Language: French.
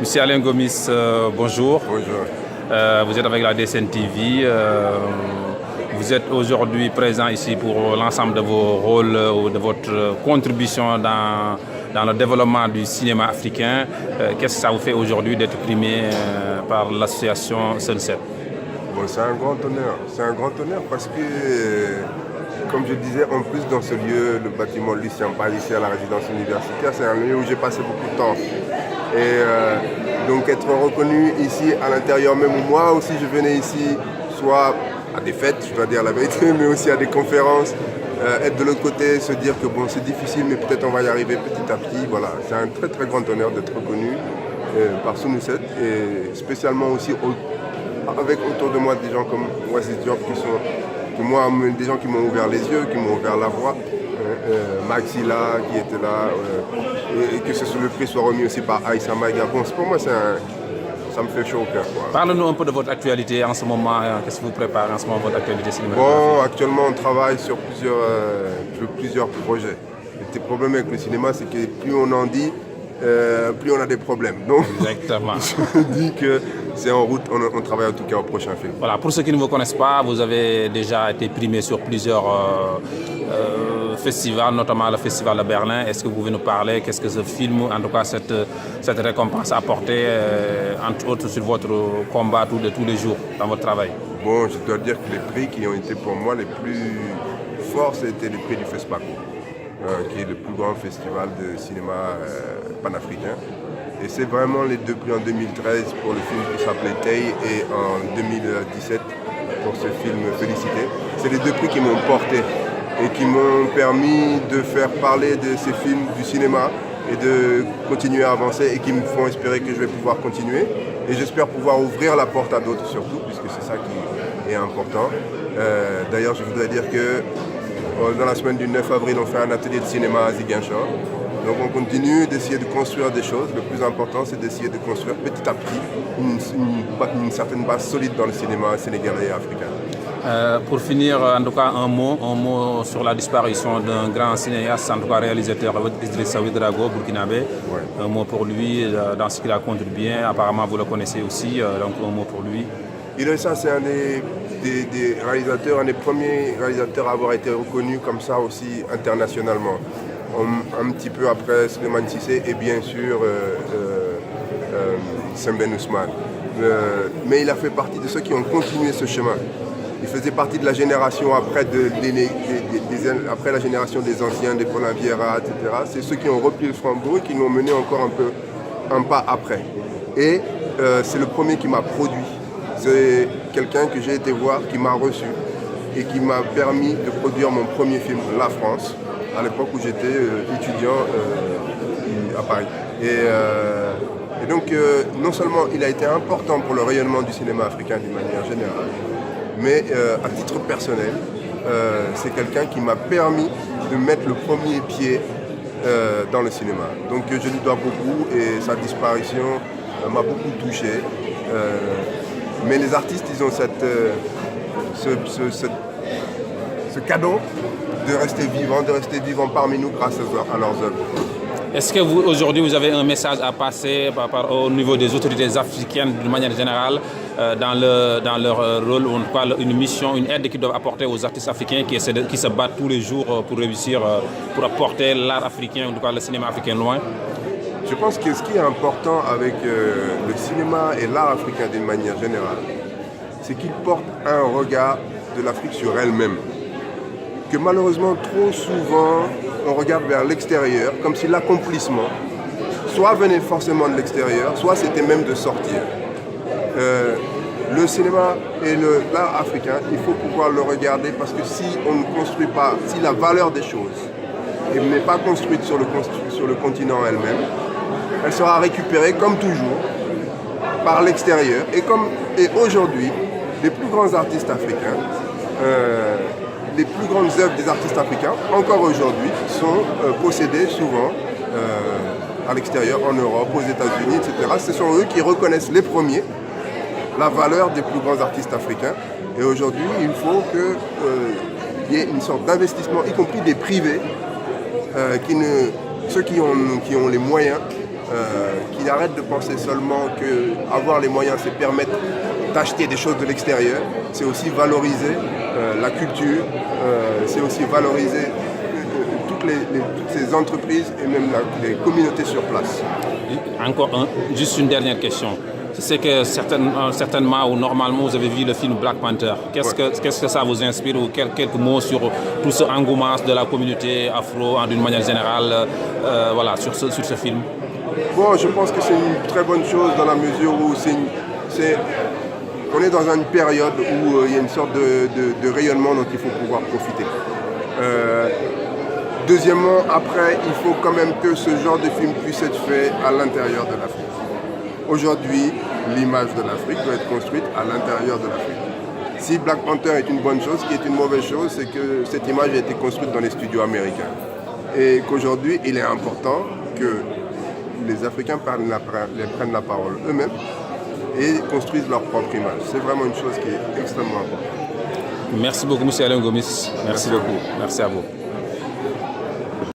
Monsieur Alain Gomis, bonjour. Bonjour. Vous êtes avec la DSN TV. Vous êtes aujourd'hui présent ici pour l'ensemble de vos rôles ou de votre contribution dans le développement du cinéma africain. Qu'est-ce que ça vous fait aujourd'hui d'être primé par l'association Sunset? Bon, c'est un grand honneur. C'est un grand honneur parce que, comme je disais, en plus dans ce lieu, le bâtiment Lucien Page, ici à la résidence universitaire, c'est un lieu où j'ai passé beaucoup de temps. Et donc être reconnu ici à l'intérieur, même où moi aussi je venais ici, soit à des fêtes, je dois dire la vérité, mais aussi à des conférences, être de l'autre côté, se dire que bon, c'est difficile, mais peut-être on va y arriver petit à petit. Voilà, c'est un très très grand honneur d'être reconnu par Sunset et spécialement aussi avec autour de moi des gens comme Oasis Diop des gens qui m'ont ouvert les yeux, qui m'ont ouvert la voie. Maxila qui était là, et que le prix soit remis aussi par Aïssa Maïga. Bon, pour moi, ça me fait chaud au cœur. Parlez-nous un peu de votre actualité en ce moment. Qu'est-ce que vous préparez en ce moment, votre actualité cinématographique? Bon, actuellement, on travaille sur plusieurs projets. Le problème avec le cinéma, c'est que plus on en dit, plus on a des problèmes. Donc, exactement. Je dis que c'est en route, on travaille en tout cas au prochain film. Voilà, pour ceux qui ne vous connaissent pas, vous avez déjà été primé sur plusieurs festivals, notamment le Festival de Berlin. Est-ce que vous pouvez nous parler? Qu'est-ce que ce film, en tout cas cette récompense a apporté, entre autres sur votre combat de tous les jours dans votre travail? Bon, je dois dire que les prix qui ont été pour moi les plus forts, c'était les prix du FESPACO, qui est le plus grand festival de cinéma panafricain. Et c'est vraiment les deux prix en 2013 pour le film qui s'appelait Tay et en 2017 pour ce film Félicité. C'est les deux prix qui m'ont porté et qui m'ont permis de faire parler de ces films du cinéma et de continuer à avancer et qui me font espérer que je vais pouvoir continuer. Et j'espère pouvoir ouvrir la porte à d'autres surtout, puisque c'est ça qui est important. D'ailleurs, je voudrais dire que dans la semaine du 9 avril, on fait un atelier de cinéma à Ziguinchor. Donc on continue d'essayer de construire des choses. Le plus important, c'est d'essayer de construire petit à petit une certaine base solide dans le cinéma sénégalais et africain. Pour finir, en tout cas, un mot sur la disparition d'un grand cinéaste, en tout cas réalisateur, Idrissa Ouédraogo, burkinabé. Ouais. Un mot pour lui, dans ce qu'il a contribué. Apparemment, vous le connaissez aussi, donc un mot pour lui. Idrissa, c'est un des réalisateurs, un des premiers réalisateurs à avoir été reconnu comme ça aussi internationalement. Un petit peu après Souleymane Cissé et bien sûr Sembène Ousmane. Mais il a fait partie de ceux qui ont continué ce chemin. Il faisait partie de la génération après la génération des anciens, des Paulin Vieira, etc. C'est ceux qui ont repris le flambeau et qui l'ont mené encore un pas après. Et c'est le premier qui m'a produit. C'est quelqu'un que j'ai été voir, qui m'a reçu et qui m'a permis de produire mon premier film, La France, à l'époque où j'étais étudiant à Paris. Et donc, non seulement il a été important pour le rayonnement du cinéma africain d'une manière générale, mais à titre personnel, c'est quelqu'un qui m'a permis de mettre le premier pied dans le cinéma. Donc je lui dois beaucoup et sa disparition m'a beaucoup touché. Mais les artistes, ils ont ce cadeau de rester vivants parmi nous grâce à leurs œuvres. Est-ce que vous, aujourd'hui, vous avez un message à passer au niveau des autorités africaines de manière générale dans leur rôle, ou une mission, une aide qu'ils doivent apporter aux artistes africains qui se battent tous les jours pour réussir, pour apporter l'art africain, en tout cas le cinéma africain loin? Je pense que ce qui est important avec le cinéma et l'art africain d'une manière générale, c'est qu'il porte un regard de l'Afrique sur elle-même. Que malheureusement, trop souvent, on regarde vers l'extérieur, comme si l'accomplissement, soit venait forcément de l'extérieur, soit c'était même de sortir. Le cinéma et l'art africain, il faut pouvoir le regarder parce que si on ne construit pas, si la valeur des choses n'est pas construite sur le continent elle-même, elle sera récupérée comme toujours par l'extérieur. Et aujourd'hui, les plus grands artistes africains, les plus grandes œuvres des artistes africains, encore aujourd'hui, sont possédées souvent à l'extérieur, en Europe, aux États-Unis, etc. Ce sont eux qui reconnaissent les premiers la valeur des plus grands artistes africains. Et aujourd'hui, il faut qu'il y ait une sorte d'investissement, y compris des privés, ceux qui ont les moyens, qu'il arrête de penser seulement qu'avoir les moyens, c'est permettre d'acheter des choses de l'extérieur, c'est aussi valoriser la culture, c'est aussi valoriser toutes ces entreprises et même les communautés sur place. Encore juste une dernière question. C'est que certainement ou normalement vous avez vu le film Black Panther. Qu'est-ce que ça vous inspire ou quelques mots sur tout ce engouement de la communauté afro d'une manière générale voilà, sur ce film? Bon, je pense que c'est une très bonne chose dans la mesure où on est dans une période où il y a une sorte de rayonnement dont il faut pouvoir profiter. Deuxièmement, après, il faut quand même que ce genre de film puisse être fait à l'intérieur de l'Afrique. Aujourd'hui, l'image de l'Afrique doit être construite à l'intérieur de l'Afrique. Si Black Panther est une bonne chose, ce qui est une mauvaise chose, c'est que cette image a été construite dans les studios américains. Et qu'aujourd'hui, il est important que les Africains prennent la parole eux-mêmes et construisent leur propre image. C'est vraiment une chose qui est extrêmement importante. Merci beaucoup, M. Alain Gomis. Merci beaucoup. Merci à vous.